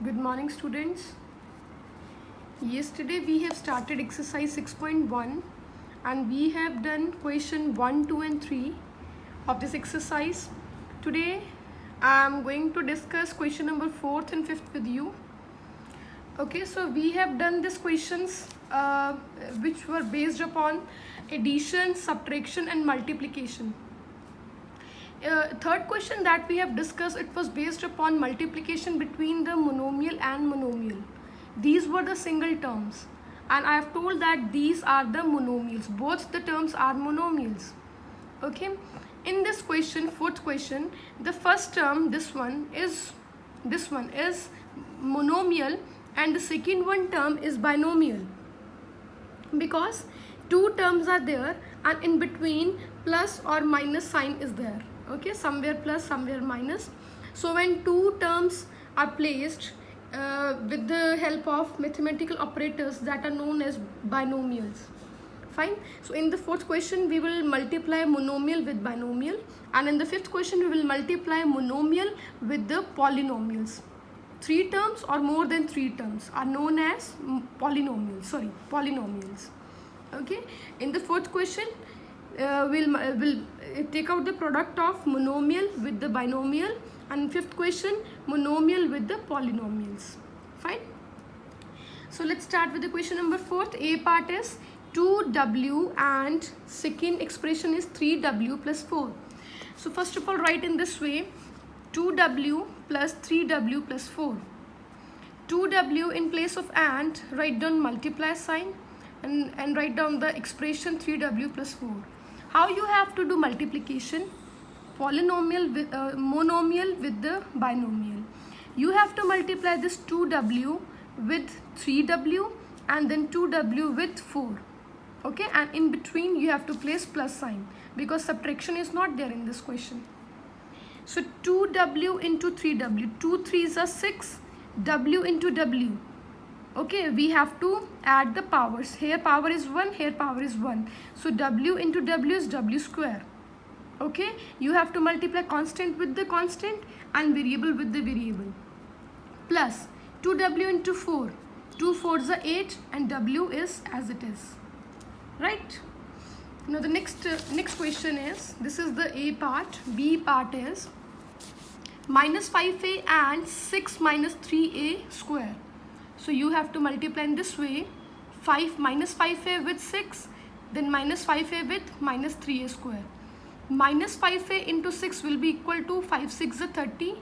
Good morning, students. Yesterday we have started exercise 6.1 and we have done question 1, 2 and 3 of this exercise. Today I am going to discuss question number 4th and 5th with you. Okay, so we have done these questions which were based upon addition, subtraction and multiplication. Third question that we have discussed, it was based upon multiplication between the monomial and monomial. These were the single terms and I have told that these are the monomials. Both the terms are monomials. Okay, in this question, fourth question, the first term, this one is monomial and the second one term is binomial, because two terms are there and in between plus or minus sign is there. Okay, somewhere plus, somewhere minus. So when two terms are placed with the help of mathematical operators, that are known as binomials. Fine. So in the fourth question we will multiply monomial with binomial, and in the fifth question we will multiply monomial with the polynomials. Three terms or more than three terms are known as polynomials. Okay, in the fourth question we'll take out the product of monomial with the binomial, and fifth question monomial with the polynomials. Fine. So let's start with the question number 4th. A part is 2w and second expression is 3w plus 4. So first of all, write in this way: 2w plus 3w plus 4. 2w in place of and, write down multiply sign and write down the expression 3w plus 4. How you have to do multiplication? Polynomial with monomial with the binomial. You have to multiply this 2w with 3w and then 2w with 4. Okay, and in between you have to place plus sign because subtraction is not there in this question. So 2w into 3w, 2 3s are 6, w into w. Okay, we have to add the powers. Here power is 1, here power is 1. So w into w is w square. Okay, you have to multiply constant with the constant and variable with the variable. Plus 2w into 4. 2 4s are 8 and w is as it is. Right? Now the next question is, this is the A part. B part is minus 5a and 6 minus 3a square. So you have to multiply in this way: 5 minus 5a with 6, then minus 5a with minus 3a square. Minus 5a into 6 will be equal to 5 6 is 30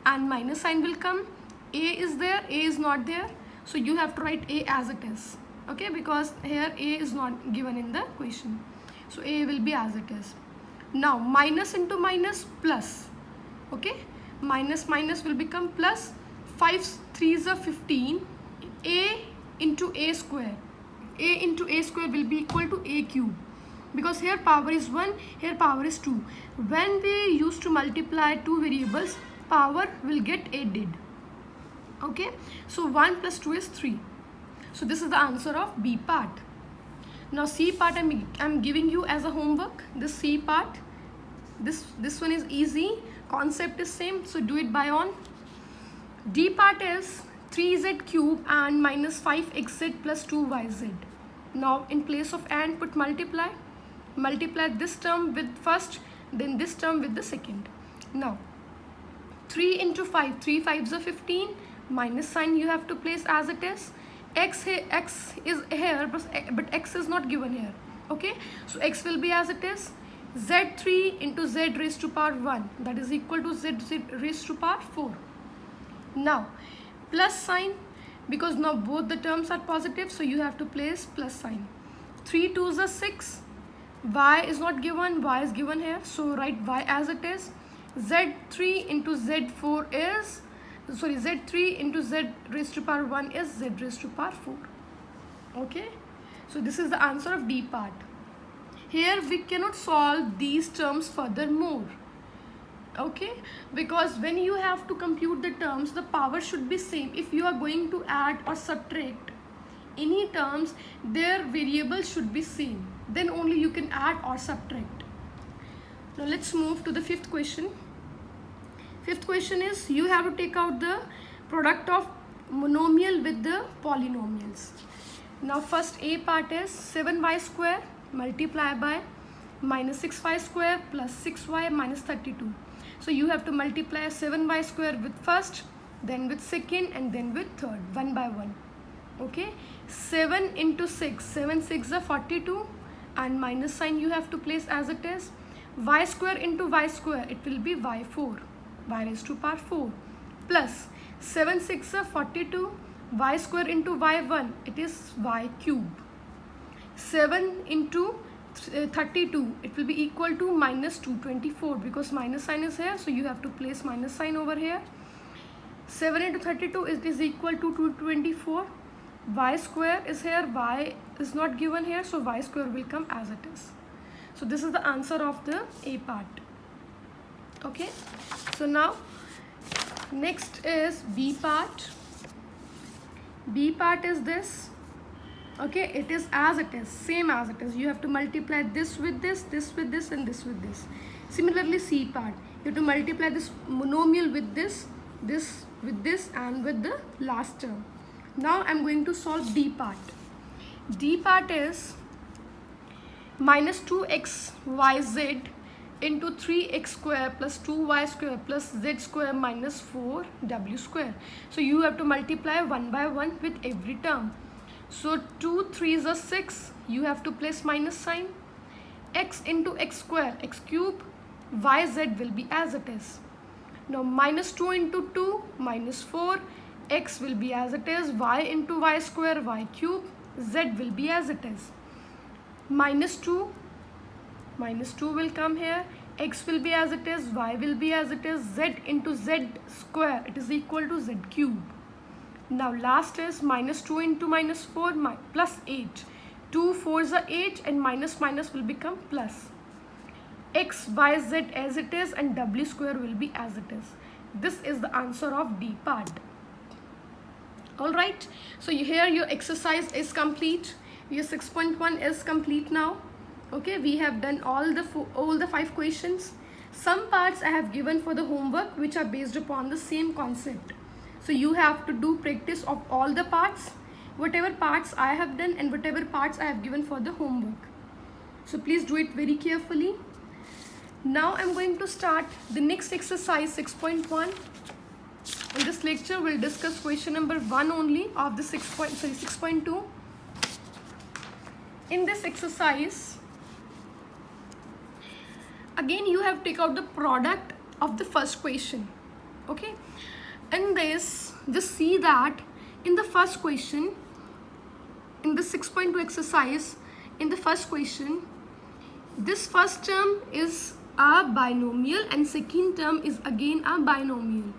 and minus sign will come. A is there, A is not there. So you have to write A as it is. Okay, because here A is not given in the question. So A will be as it is. Now minus into minus plus. Okay, minus minus will become plus. 5 3s are 15. A into a square. A into a square will be equal to a cube, because here power is 1, here power is 2. When we used to multiply two variables, power will get added. Okay, so 1 plus 2 is 3. So this is the answer of B part. Now C part I'm giving you as a homework. This C part, this one is easy, concept is same, so do it by on. D part is 3z cube and minus 5xz plus 2yz. Now in place of and, put multiply. Multiply this term with first, then this term with the second. Now 3 into 5, 3 5s are 15. Minus sign you have to place as it is. X is here, but x is not given here. Okay, so x will be as it is. Z3 into z raised to power 1, that is equal to z raised to power 4. Now plus sign, because now both the terms are positive, so you have to place plus sign. 3 2s are 6. Y is not given, y is given here, so write y as it is. Z3 into Z4 is, Z3 into z raised to power 1 is z raised to power 4. Okay, so this is the answer of D part. Here we cannot solve these terms furthermore. Okay, because when you have to compute the terms, the power should be same. If you are going to add or subtract any terms, their variable should be same, then only you can add or subtract. Now let's move to the fifth question. Fifth question is, you have to take out the product of monomial with the polynomials. Now first A part is 7y square multiply by minus 6y square plus 6y minus 32. So you have to multiply 7y square with first, then with second, and then with third, one by one. Okay, 7 into 6, 7 6 are 42, and minus sign you have to place as it is. Y square into y square, it will be y4, y raised to power 4, plus 7 6 are 42, y square into y1, it is y cube. 7 into 32, it will be equal to minus 224, because minus sign is here, so you have to place minus sign over here. 7 into 32 is equal to 224. Y square is here, y is not given here, so y square will come as it is. So this is the answer of the A part. Okay, so now next is B part. B part is this. Okay, it is as it is, same as it is. You have to multiply this with this, this with this, and this with this. Similarly, C part, you have to multiply this monomial with this, this with this, and with the last term. Now I'm going to solve D part. D part is minus 2xyz into 3x square plus 2y square plus z square minus 4w square. So you have to multiply one by one with every term. So 2 3s are 6, you have to place minus sign. X into x square, x cube, yz will be as it is. Now minus 2 into 2, minus 4, x will be as it is, y into y square, y cube, z will be as it is. Minus 2 will come here, x will be as it is, y will be as it is, z into z square, it is equal to z cube. Now last is minus 2 into minus 4 plus 8. 2 4s are 8, and minus minus will become plus. X, y, z as it is, and w square will be as it is. This is the answer of D part. Alright, so here your exercise is complete. Your 6.1 is complete now. Okay, we have done all the 5 questions. Some parts I have given for the homework, which are based upon the same concept. So you have to do practice of all the parts, whatever parts I have done and whatever parts I have given for the homework. So please do it very carefully. Now I'm going to start the next exercise, 6.1. In this lecture, we'll discuss question number 1 only of the 6.2. In this exercise, again you have to take out the product of the first question. Okay, in this, just see that in the first question, in the 6.2 exercise, in the first question, this first term is a binomial and second term is again a binomial.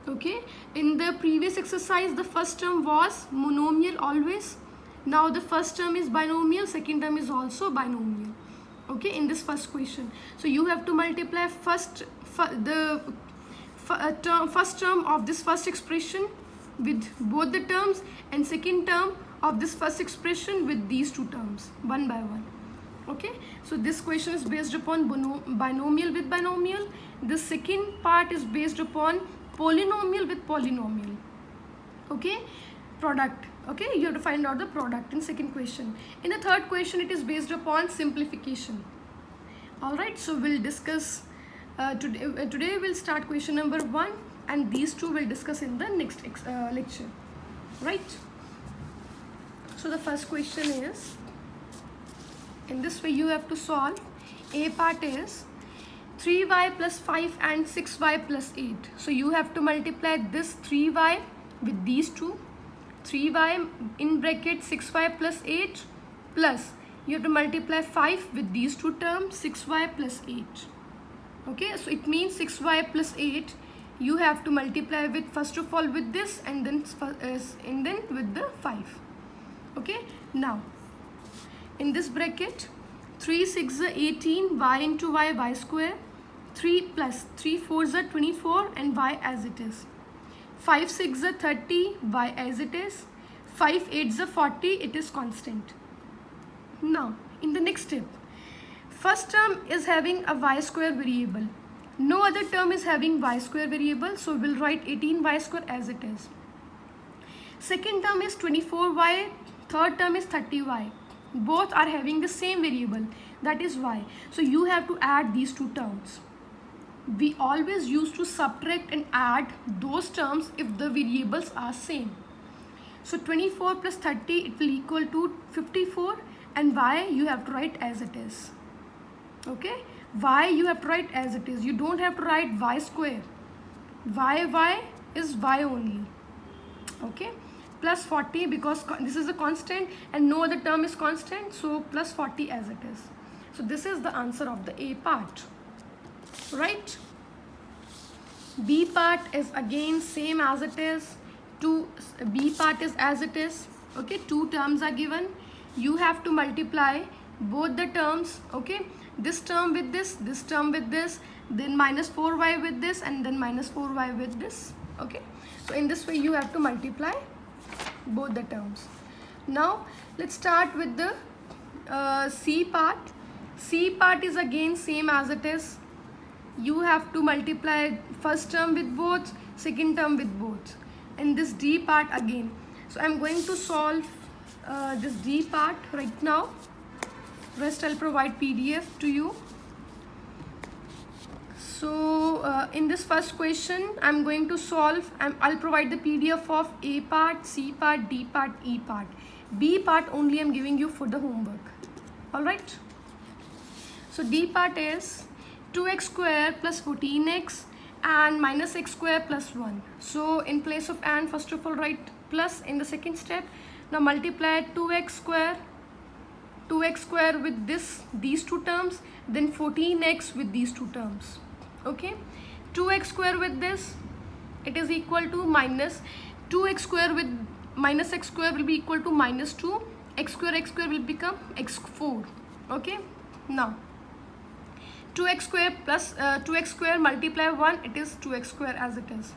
Okay, in the previous exercise the first term was monomial always. Now the first term is binomial, second term is also binomial. Okay, in this first question, so you have to multiply first term of this first expression with both the terms, and second term of this first expression with these two terms, one by one. Okay, so this question is based upon binomial with binomial. The second part is based upon polynomial with polynomial. Okay, product. Okay, you have to find out the product in second question. In the third question, it is based upon simplification. All right, so we'll discuss today we'll start question number 1, and these two we'll discuss in the next lecture. Right, so the first question is, in this way you have to solve. A part is 3y plus 5 and 6y plus 8. So you have to multiply this 3y with these two, 3y in bracket 6y plus 8, plus you have to multiply 5 with these two terms, 6y plus 8. Okay, so it means 6y plus 8 you have to multiply with, first of all with this, and then with the 5. Okay, now in this bracket, 3 6 are 18, y into y square, 3 plus 3 4s are 24, and y as it is. 5 6 are 30, y as it is. 5 8s are 40, it is constant. Now in the next step, first term is having a y square variable, no other term is having y square variable, so we'll write 18y square as it is. Second term is 24y, third term is 30y. Both are having the same variable, that is y. So you have to add these two terms. We always used to subtract and add those terms if the variables are same. So 24 plus 30, it will equal to 54, and y you have to write as it is. Okay, y you have to write as it is. You don't have to write y square. Y is y only. Okay, plus 40 because this is a constant and no other term is constant, so plus 40 as it is. So this is the answer of the A part, right? B part is again same as it is. B part is as it is. Okay, two terms are given. You have to multiply both the terms. Okay, this term with this term with this, then minus 4y with this, and then minus 4y with this. Okay, so in this way you have to multiply both the terms. Now let's start with the C part. C part is again same as it is. You have to multiply first term with both, second term with both, and this D part again. So I'm going to solve this D part right now. Rest I'll provide PDF to you. So in this first question I'm going to solve, I'll provide the PDF of A part, C part, D part, E part. B part only I'm giving you for the homework. Alright. So D part is 2x square plus 14x and minus x square plus 1. So in place of and, first of all write plus in the second step. Now multiply 2x square with these two terms, then 14x with these two terms. Okay, 2x square with this, it is equal to minus 2x square with minus x square will be equal to minus 2, x square will become x4. Okay, now 2x square plus 2x square multiply 1, it is 2x square as it is.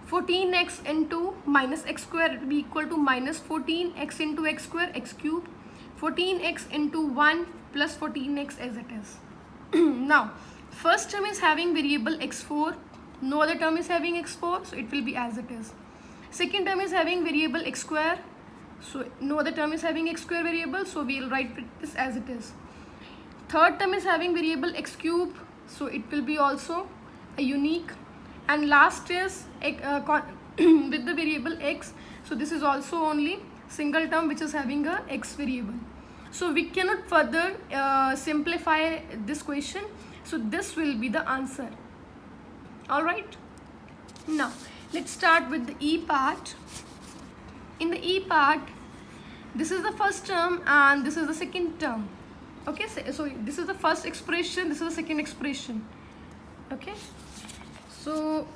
14x into minus x square, it will be equal to minus 14x into x square, x cube. 14x into 1 plus 14x as it is. Now first term is having variable x4, no other term is having x4, so it will be as it is. Second term is having variable x square, so no other term is having x square variable, so we will write this as it is. Third term is having variable x cube, so it will be also a unique. And last is with the variable x, so this is also only single term which is having a x variable. So we cannot further simplify this question, so this will be the answer. Alright, now let's start with the E part. In the E part, this is the first term and this is the second term. Okay, so this is the first expression, this is the second expression. Okay, so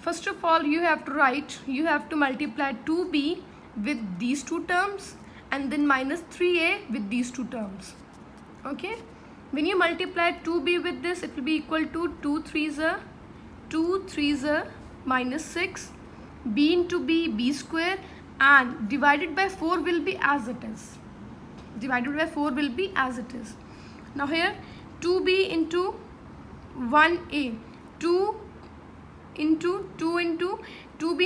first of all you have to multiply 2b with these two terms and then minus 3a with these two terms. Okay, when you multiply 2b with this, it will be equal to 2 3s minus 6, b into b square, and divided by 4 will be as it is. Now here 2b into 1a, 2 into 2b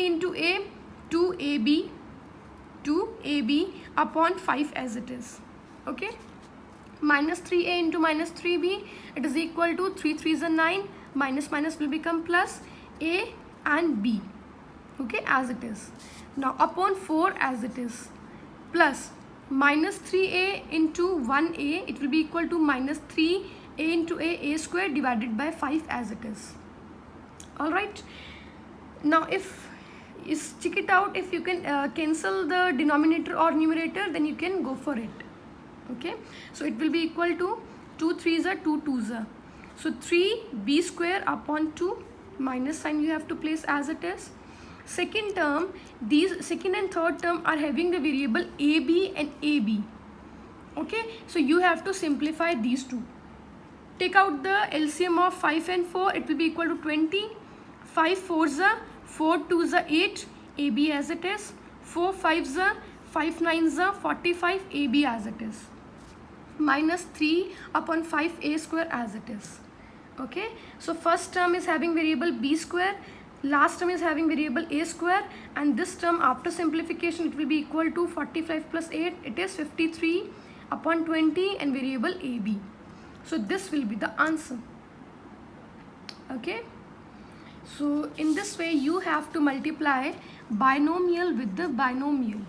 into a, 2ab upon 5 as it is. Okay, minus 3a into minus 3b, it is equal to 3 3s are 9, minus will become plus, a and b. Okay, as it is. Now upon 4 as it is, plus minus 3a into 1a, it will be equal to minus 3a into a square divided by 5 as it is. Alright, now if you check it out, if you can cancel the denominator or numerator, then you can go for it. Okay, so it will be equal to 2 3s are 2 2s are, so 3b square upon 2, minus sign you have to place as it is. Second term, these second and third term are having the variable ab and ab. Okay, so you have to simplify these two. Take out the LCM of 5 and 4, it will be equal to 20. 5 4s are 4 2s are 8, ab as it is. 4 5s are 5 9s are 45, ab as it is. Minus 3 upon 5 a square as it is. Okay, so first term is having variable b square, last term is having variable a square, and this term after simplification it will be equal to 45 plus 8, it is 53 upon 20, and variable ab. So this will be the answer. Okay, so in this way you have to multiply binomial with the binomial.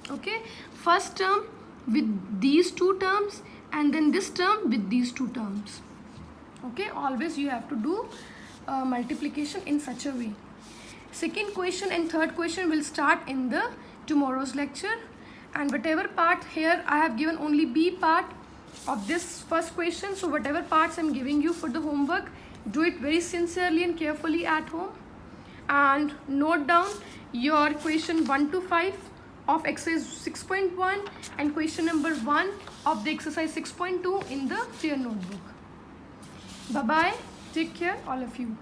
Okay, first term with these two terms, and then this term with these two terms. Okay, always you have to do multiplication in such a way. Second question and third question will start in the tomorrow's lecture, and whatever part here I have given only B part of this first question. So whatever parts I'm giving you for the homework, do it very sincerely and carefully at home, and note down your question 1 to 5 of exercise 6.1 and question number 1 of the exercise 6.2 in the fair notebook. Bye bye, take care all of you.